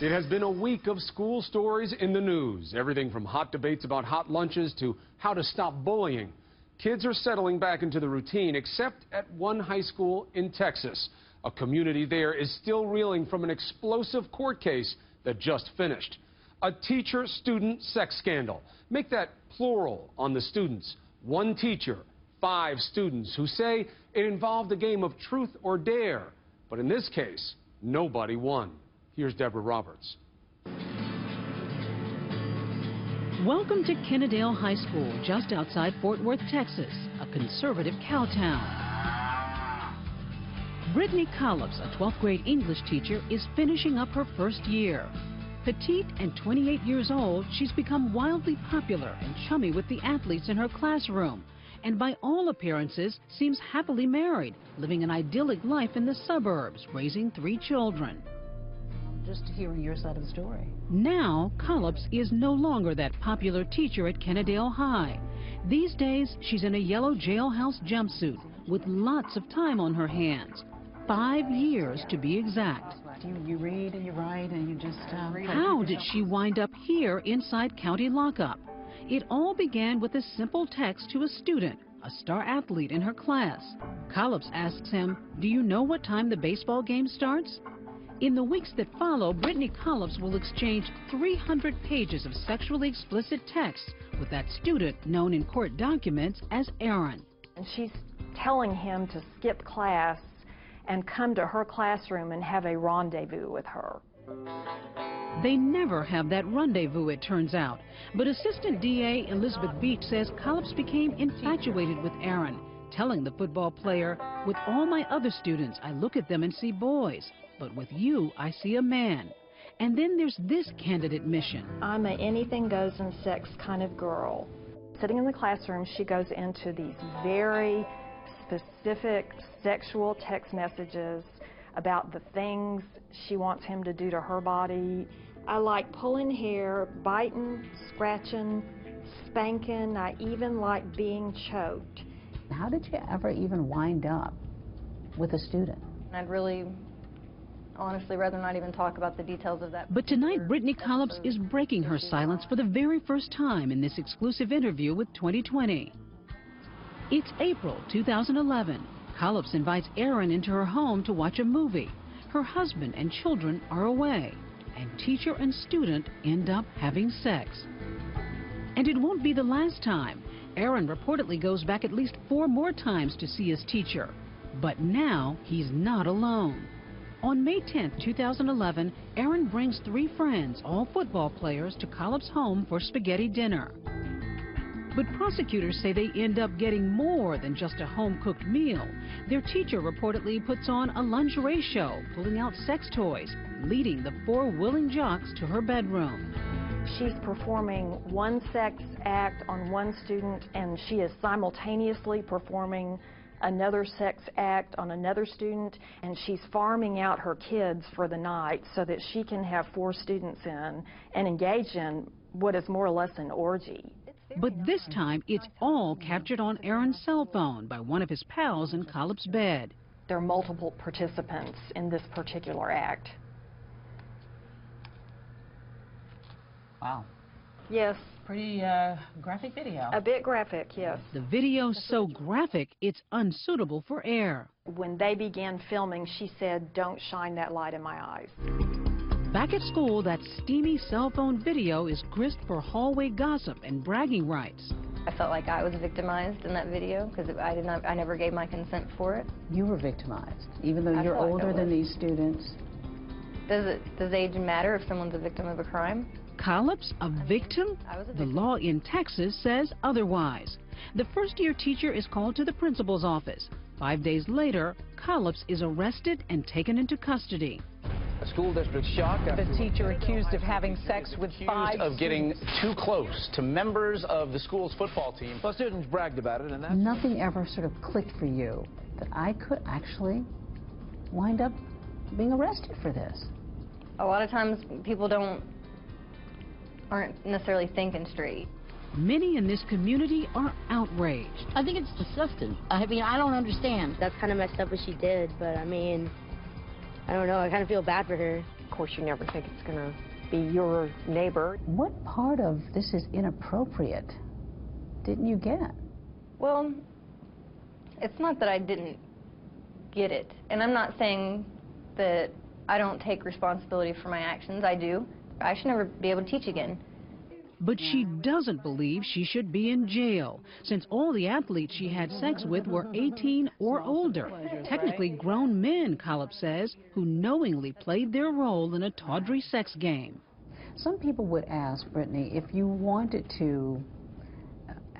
It has been a week of school stories in the news. Everything from hot debates about hot lunches to how to stop bullying. Kids are settling back into the routine, except at one high school in Texas. A community there is still reeling from an explosive court case that just finished. A teacher-student sex scandal. Make that plural on the students. One teacher, 5 students who say it involved a game of truth or dare. But in this case, nobody won. Here's Deborah Roberts. Welcome to Kennedale High School, just outside Fort Worth, Texas, a conservative cow town. Brittany Collops, a 12th grade English teacher, is finishing up her first year. Petite and 28 years old, she's become wildly popular and chummy with the athletes in her classroom, and by all appearances seems happily married, living an idyllic life in the suburbs, raising 3 children. Just hearing your side of the story. Now, Collops is no longer that popular teacher at Kennedale High. These days, she's in a yellow jailhouse jumpsuit with lots of time on her hands. 5 years to be exact. You read and you write and you just... How did she wind up here inside county lockup? It all began with a simple text to a student, a star athlete in her class. Collops asks him, "Do you know what time the baseball game starts?" In the weeks that follow, Brittany Collops will exchange 300 pages of sexually explicit text with that student known in court documents as Aaron. And she's telling him to skip class and come to her classroom and have a rendezvous with her. They never have that rendezvous, it turns out. But Assistant DA Elizabeth Beach says Collops became infatuated with Aaron, telling the football player, "With all my other students, I look at them and see boys. But with you, I see a man." And then there's this candid admission. I'm an anything goes in sex kind of girl. Sitting in the classroom, she goes into these very specific sexual text messages about the things she wants him to do to her body. I like pulling hair, biting, scratching, spanking. I even like being choked. How did you ever even wind up with a student? I'd really honestly rather not even talk about the details of that. But tonight, Brittany Collops is breaking her silence for the very first time in this exclusive interview with 2020. It's April 2011. Collops invites Aaron into her home to watch a movie. Her husband and children are away, and teacher and student end up having sex. And it won't be the last time. Aaron reportedly goes back at least 4 more times to see his teacher. But now he's not alone. On May 10, 2011, Aaron brings 3 friends, all football players, to Collops' home for spaghetti dinner. But prosecutors say they end up getting more than just a home-cooked meal. Their teacher reportedly puts on a lingerie show, pulling out sex toys, leading the 4 willing jocks to her bedroom. She's performing one sex act on one student, and she is simultaneously performing another sex act on another student, and she's farming out her kids for the night so that she can have 4 students in and engage in what is more or less an orgy. But this time, it's all captured on Aaron's cell phone by one of his pals in Collops' bed. There are multiple participants in this particular act. Wow. Yes. Pretty graphic video. A bit graphic, yes. The video's so graphic, it's unsuitable for air. When they began filming, she said, "Don't shine that light in my eyes." Back at school, that steamy cell phone video is grist for hallway gossip and bragging rights. I felt like I was victimized in that video because I never gave my consent for it. You were victimized, even though you're felt like I older than was. these students. Does age matter if someone's a victim of a crime? Collops, a victim? I was a The victim. law in Texas says otherwise. The first-year teacher is called to the principal's office. 5 days later, Collops is arrested and taken into custody. A school district shocked after The teacher accused of having sex with 5 of getting too close to members of the school's football team. Well, students bragged about it, and that's... Nothing ever sort of clicked for you that I could actually wind up being arrested for this. A lot of times people aren't necessarily thinking straight. Many in this community are outraged. I think it's disgusting. I mean, I don't understand. That's kind of messed up what she did, but I mean, I don't know. I kind of feel bad for her. Of course, you never think it's going to be your neighbor. What part of this is inappropriate didn't you get? Well, it's not that I didn't get it. And I'm not saying that I don't take responsibility for my actions. I do. I should never be able to teach again. But she doesn't believe she should be in jail, since all the athletes she had sex with were 18 or older, technically grown men, Kollop says, who knowingly played their role in a tawdry sex game. Some people would ask, Brittany, if you wanted to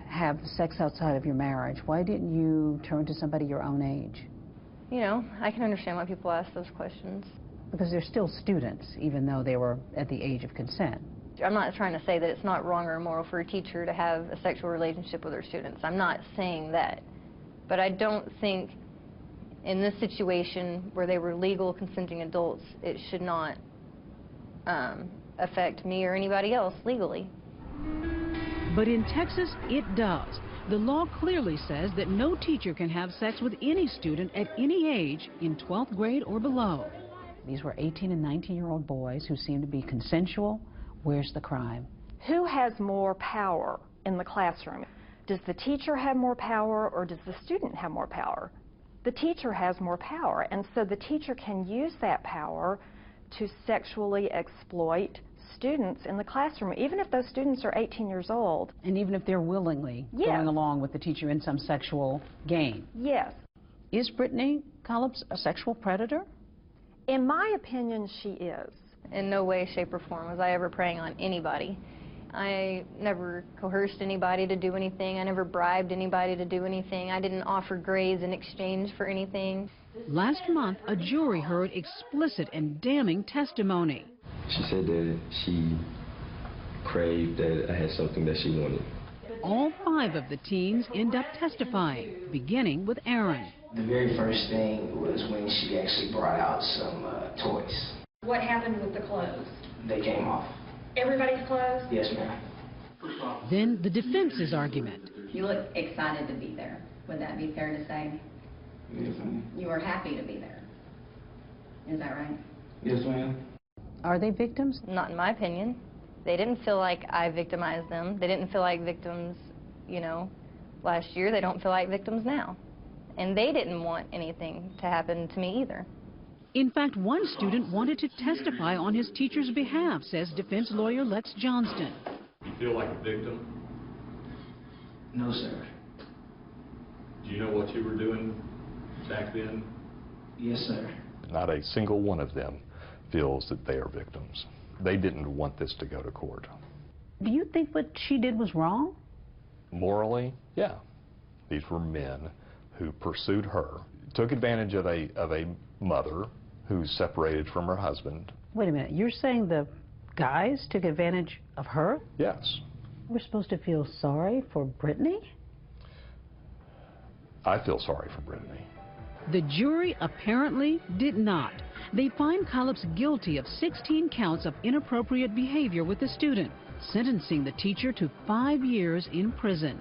have sex outside of your marriage, why didn't you turn to somebody your own age? You know, I can understand why people ask those questions. Because they're still students, even though they were at the age of consent. I'm not trying to say that it's not wrong or immoral for a teacher to have a sexual relationship with her students. I'm not saying that. But I don't think in this situation where they were legal, consenting adults, it should not affect me or anybody else legally. But in Texas, it does. The law clearly says that no teacher can have sex with any student at any age in 12th grade or below. These were 18 and 19-year-old boys who seemed to be consensual. Where's the crime? Who has more power in the classroom? Does the teacher have more power or does the student have more power? The teacher has more power, and so the teacher can use that power to sexually exploit students in the classroom, even if those students are 18 years old. And even if they're willingly going along with the teacher in some sexual game? Yes. Is Brittany Kollop a sexual predator? In my opinion, she is. In no way, shape, or form was I ever preying on anybody. I never coerced anybody to do anything. I never bribed anybody to do anything. I didn't offer grades in exchange for anything. Last month, a jury heard explicit and damning testimony. She said that she craved that I had something that she wanted. All 5 of the teens end up testifying, beginning with Aaron. The very first thing was when she actually brought out some toys. What happened with the clothes? They came off. Everybody's clothes? Yes, ma'am. Then the defense's argument. You look excited to be there. Would that be fair to say? Yes, ma'am. You were happy to be there. Is that right? Yes, ma'am. Are they victims? Not in my opinion. They didn't feel like I victimized them. They didn't feel like victims, you know, last year. They don't feel like victims now. And they didn't want anything to happen to me either. In fact, one student wanted to testify on his teacher's behalf, says defense lawyer Lex Johnston. You feel like a victim? No, sir. Do you know what you were doing back then? Yes, sir. Not a single one of them feels that they are victims. They didn't want this to go to court. Do you think what she did was wrong? Morally, yeah. These were men who pursued her, took advantage of a mother who's separated from her husband. Wait a minute, you're saying the guys took advantage of her? Yes. We're supposed to feel sorry for Brittany? I feel sorry for Brittany. The jury apparently did not. They find Kollop's guilty of 16 counts of inappropriate behavior with the student, sentencing the teacher to 5 years in prison.